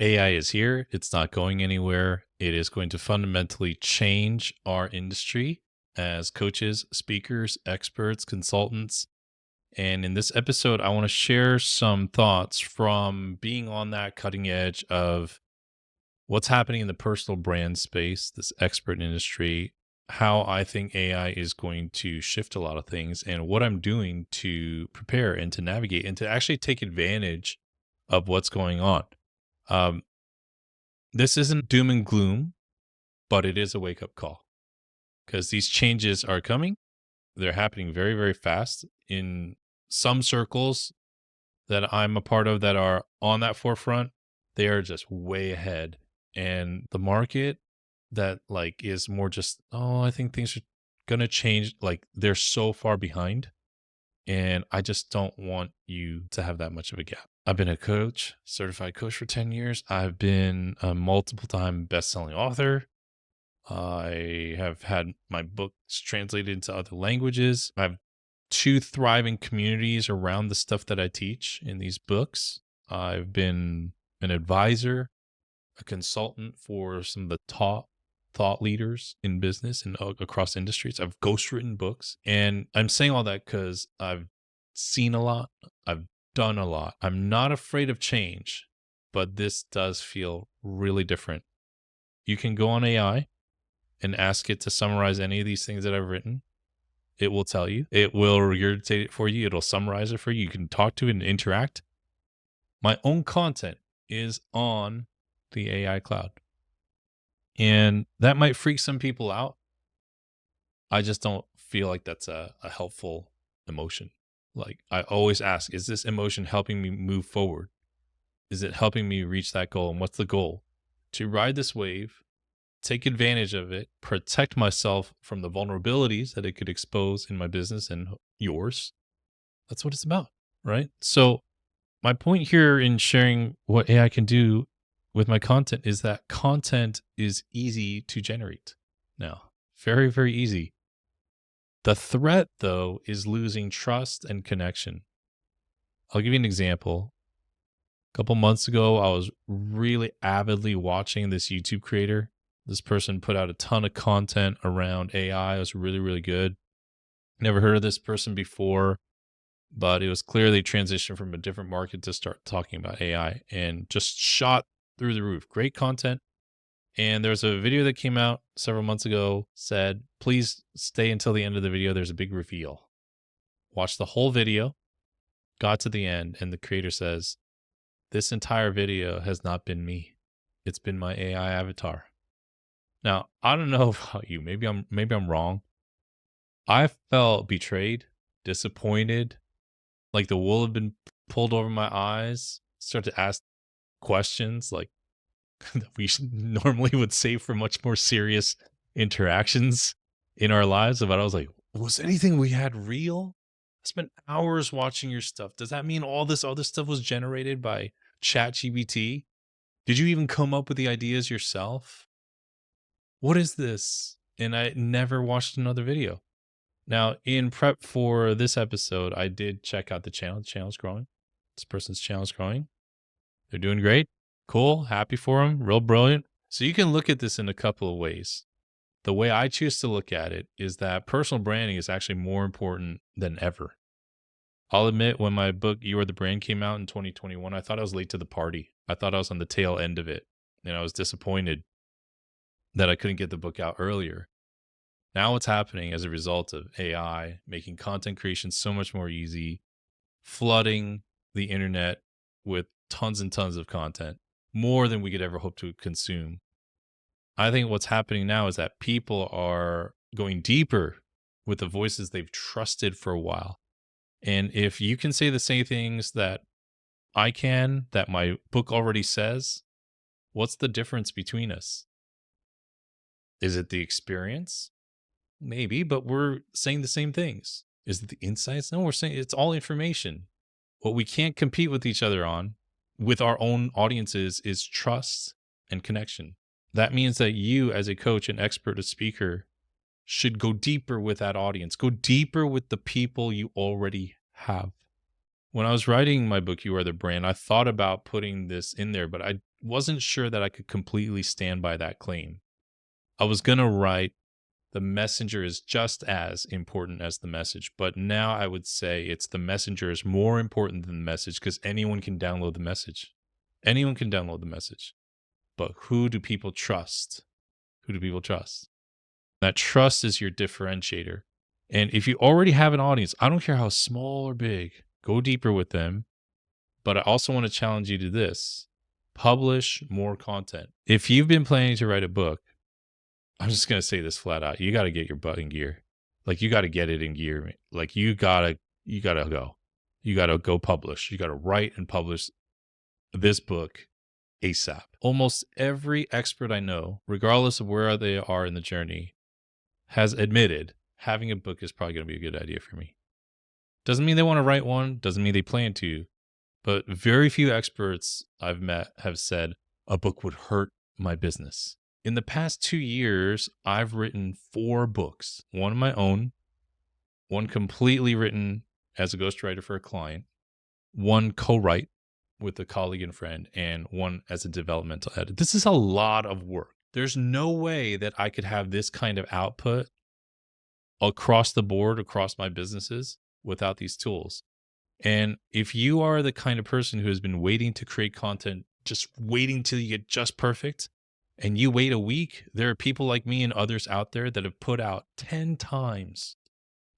AI is here. It's not going anywhere. It is going to fundamentally change our industry as coaches, speakers, experts, consultants. And in this episode, I want to share some thoughts from being on that cutting edge of what's happening in the personal brand space, this expert industry, how I think AI is going to shift a lot of things, and what I'm doing to prepare and to navigate and to actually take advantage of what's going on. Um, this isn't doom and gloom, but it is a wake up call because these changes are coming. They're happening very, very fast in some circles that I'm a part of that are on that forefront. They are just way ahead. And the market that like is more just, oh, I think things are going to change. Like they're so far behind. And I just don't want you to have that much of a gap. I've been a coach, certified coach for 10 years. I've been a multiple time best-selling author. I have had my books translated into other languages. I have two thriving communities around the stuff that I teach in these books. I've been an advisor, a consultant for some of the top thought leaders in business and across industries. I've ghostwritten books. And I'm saying all that because I've seen a lot. I've done a lot. I'm not afraid of change, but this does feel really different. You can go on AI and ask it to summarize any of these things that I've written. It will tell you. It will regurgitate it for you. It'll summarize it for you. You can talk to it and interact. My own content is on the AI cloud. And that might freak some people out. I just don't feel like that's a helpful emotion. Like I always ask, is this emotion helping me move forward? Is it helping me reach that goal? And what's the goal? To ride this wave, take advantage of it, protect myself from the vulnerabilities that it could expose in my business and yours. That's what it's about, right? So my point here in sharing what AI can do with my content is that content is easy to generate now. Very, very easy. The threat, though, is losing trust and connection. I'll give you an example. A couple months ago, I was really avidly watching this YouTube creator. This person put out a ton of content around AI. It was really, really good. Never heard of this person before, but it was clearly transitioned from a different market to start talking about AI and just shot through the roof. Great content. And there's a video that came out several months ago, said, please stay until the end of the video. There's a big reveal. Watch the whole video, got to the end, and the creator says, this entire video has not been me. It's been my AI avatar. Now, I don't know about you. Maybe I'm wrong. I felt betrayed, disappointed, like the wool had been pulled over my eyes. Start to ask questions like that we normally would save for much more serious interactions in our lives. But I was like, was anything we had real? I spent hours watching your stuff. Does that mean all this other stuff was generated by ChatGPT? Did you even come up with the ideas yourself? What is this? And I never watched another video. Now, in prep for this episode, I did check out the channel. The channel's growing. This person's channel's growing. They're doing great. Cool. Happy for them. Real brilliant. So you can look at this in a couple of ways. The way I choose to look at it is that personal branding is actually more important than ever. I'll admit, when my book, You Are the Brand, came out in 2021, I thought I was late to the party. I thought I was on the tail end of it. And I was disappointed that I couldn't get the book out earlier. Now what's happening as a result of AI making content creation so much more easy, flooding the internet with tons and tons of content, more than we could ever hope to consume. I think what's happening now is that people are going deeper with the voices they've trusted for a while. And if you can say the same things that I can, that my book already says, what's the difference between us? Is it the experience? Maybe, but we're saying the same things. Is it the insights? No, we're saying it's all information. What we can't compete with each other on with our own audiences is trust and connection. That means that you, as a coach, an expert, a speaker, should go deeper with that audience. Go deeper with the people you already have. When I was writing my book, You Are the Brand, I thought about putting this in there, but wasn't sure that I could completely stand by that claim. I was going to write the messenger is just as important as the message, but now I would say it's the messenger is more important than the message because anyone can download the message. Anyone can download the message. But who do people trust? Who do people trust? That trust is your differentiator. And if you already have an audience, I don't care how small or big, go deeper with them. But I also want to challenge you to this: publish more content. If you've been planning to write a book, I'm just going to say this flat out. You got to get your butt in gear. Like, you got to get it in gear. Like, you got to go. You got to go publish. You got to write and publish this book ASAP. Almost every expert I know, regardless of where they are in the journey, has admitted having a book is probably going to be a good idea for me. Doesn't mean they want to write one, doesn't mean they plan to, but very few experts I've met have said a book would hurt my business. In the past 2 years, I've written 4 books, one of my own, one completely written as a ghostwriter for a client, one co-write with a colleague and friend, and one as a developmental edit. This is a lot of work. There's no way that I could have this kind of output across the board, across my businesses without these tools. And if you are the kind of person who has been waiting to create content, just waiting till you get just perfect, and you wait a week, there are people like me and others out there that have put out 10 times,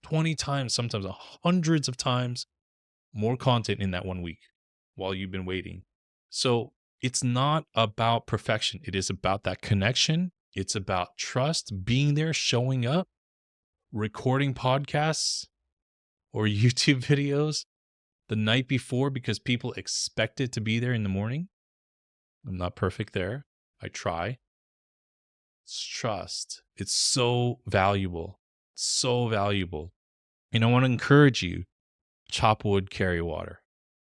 20 times, sometimes hundreds of times more content in that 1 week while you've been waiting. So it's not about perfection. It is about that connection. It's about trust, being there, showing up, recording podcasts or YouTube videos the night before because people expect it to be there in the morning. I'm not perfect there. I try. It's trust. It's so valuable. So valuable. And I want to encourage you, chop wood, carry water,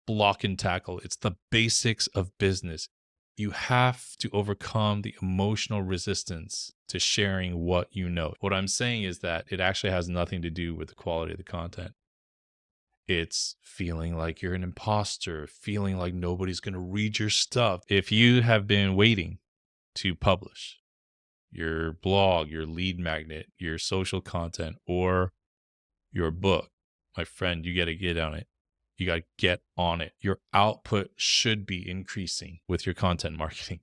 block and tackle. It's the basics of business. You have to overcome the emotional resistance to sharing what you know. What I'm saying is that it actually has nothing to do with the quality of the content. It's feeling like you're an imposter, feeling like nobody's going to read your stuff. If you have been waiting to publish your blog, your lead magnet, your social content, or your book, my friend, you got to get on it. You got to get on it. Your output should be increasing with your content marketing.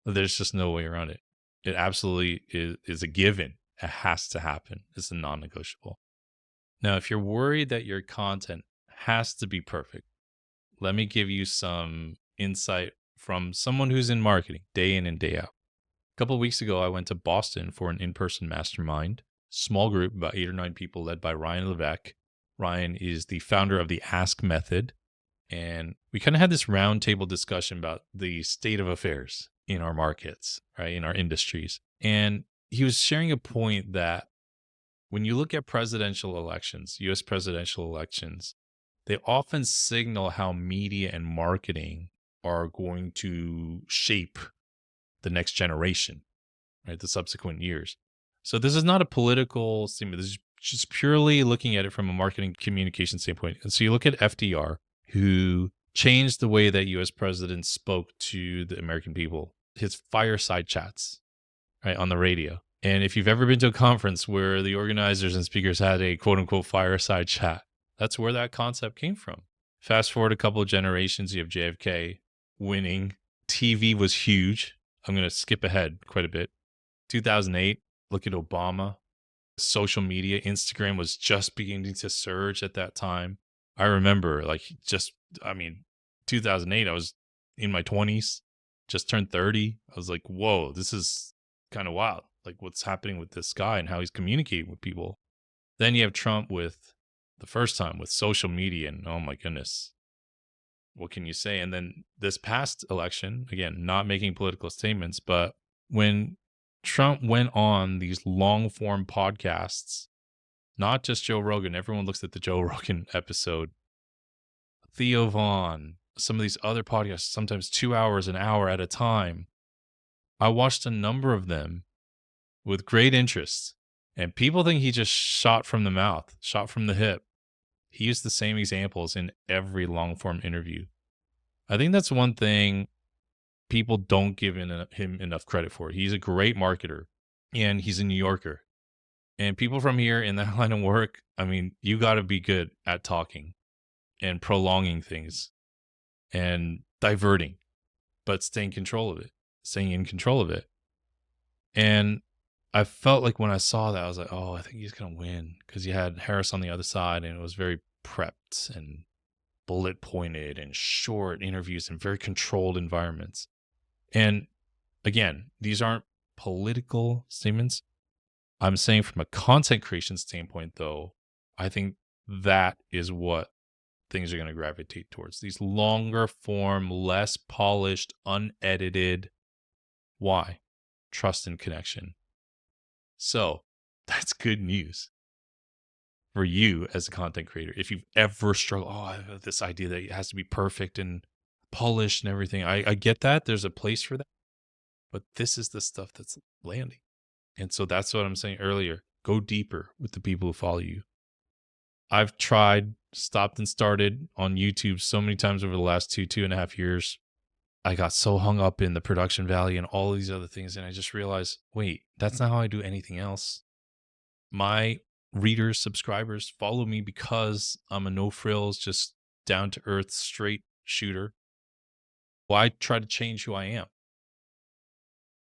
There's just no way around it. It absolutely is a given. It has to happen. It's a non-negotiable. Now, if you're worried that your content has to be perfect, let me give you some insight from someone who's in marketing day in and day out. A couple of weeks ago, I went to Boston for an in-person mastermind, small group, about 8 or 9 people, led by Ryan Levesque. Ryan is the founder of the Ask Method. And we kind of had this roundtable discussion about the state of affairs in our markets, right, in our industries. And he was sharing a point that when you look at presidential elections, US presidential elections, they often signal how media and marketing are going to shape the next generation, right, the subsequent years. So this is not a political statement. This is just purely looking at it from a marketing communication standpoint. And so you look at FDR, who changed the way that US presidents spoke to the American people, his fireside chats, right, on the radio. And if you've ever been to a conference where the organizers and speakers had a quote unquote fireside chat, that's where that concept came from. Fast forward a couple of generations, you have JFK winning. TV was huge. I'm going to skip ahead quite a bit. 2008, look at Obama. Social media, Instagram was just beginning to surge at that time. I remember 2008, I was in my 20s, just turned 30. I was like, whoa, this is kind of wild. Like, what's happening with this guy and how he's communicating with people. Then you have Trump with the first time with social media, and oh my goodness, what can you say? And then this past election, again, not making political statements, but when Trump went on these long form podcasts, not just Joe Rogan, everyone looks at the Joe Rogan episode, Theo Vaughn, some of these other podcasts, sometimes 2 hours, an hour at a time. I watched a number of them with great interest, and people think he just shot from the mouth, shot from the hip. He used the same examples in every long form interview. I think that's one thing people don't give him enough credit for it. He's a great marketer, and he's a New Yorker. And people from here in that line of work, I mean, you got to be good at talking and prolonging things and diverting, but staying in control of it. And I felt like when I saw that, I was like, oh, I think he's going to win because you had Harris on the other side and it was very prepped and bullet pointed and short interviews in very controlled environments. And again, these aren't political statements. I'm saying from a content creation standpoint, though, I think that is what things are going to gravitate towards. These longer form, less polished, unedited. Why? Trust and connection. So that's good news for you as a content creator. If you've ever struggled, oh, I have this idea that it has to be perfect and polished and everything. I get that. There's a place for that. But this is the stuff that's landing. And so that's what I'm saying earlier. Go deeper with the people who follow you. I've tried, stopped and started on YouTube so many times over the last 2.5 years. I got so hung up in the production value and all these other things. And I just realized, wait, that's not how I do anything else. My readers, subscribers follow me because I'm a no frills, just down to earth, straight shooter. Why try to change who I am?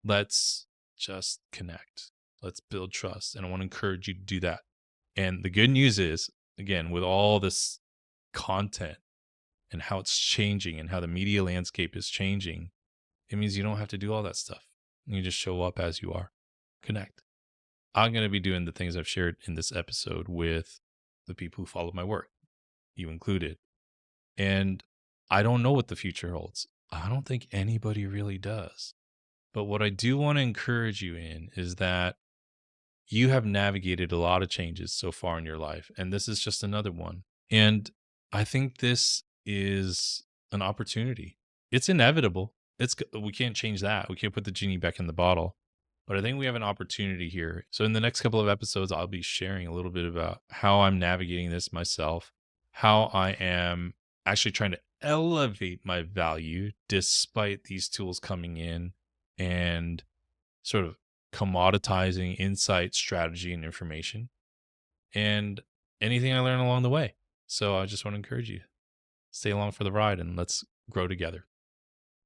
Let's just connect. Let's build trust. And I want to encourage you to do that. And the good news is, again, with all this content and how it's changing and how the media landscape is changing, it means you don't have to do all that stuff. You just show up as you are. Connect. I'm going to be doing the things I've shared in this episode with the people who follow my work, you included. And I don't know what the future holds. I don't think anybody really does. But what I do want to encourage you in is that you have navigated a lot of changes so far in your life, and this is just another one. And I think this is an opportunity. It's inevitable. We can't change that. We can't put the genie back in the bottle. But I think we have an opportunity here. So in the next couple of episodes, I'll be sharing a little bit about how I'm navigating this myself, how I am actually trying to elevate my value despite these tools coming in and sort of commoditizing insight, strategy, and information, and anything I learn along the way. So I just want to encourage you, stay along for the ride and let's grow together.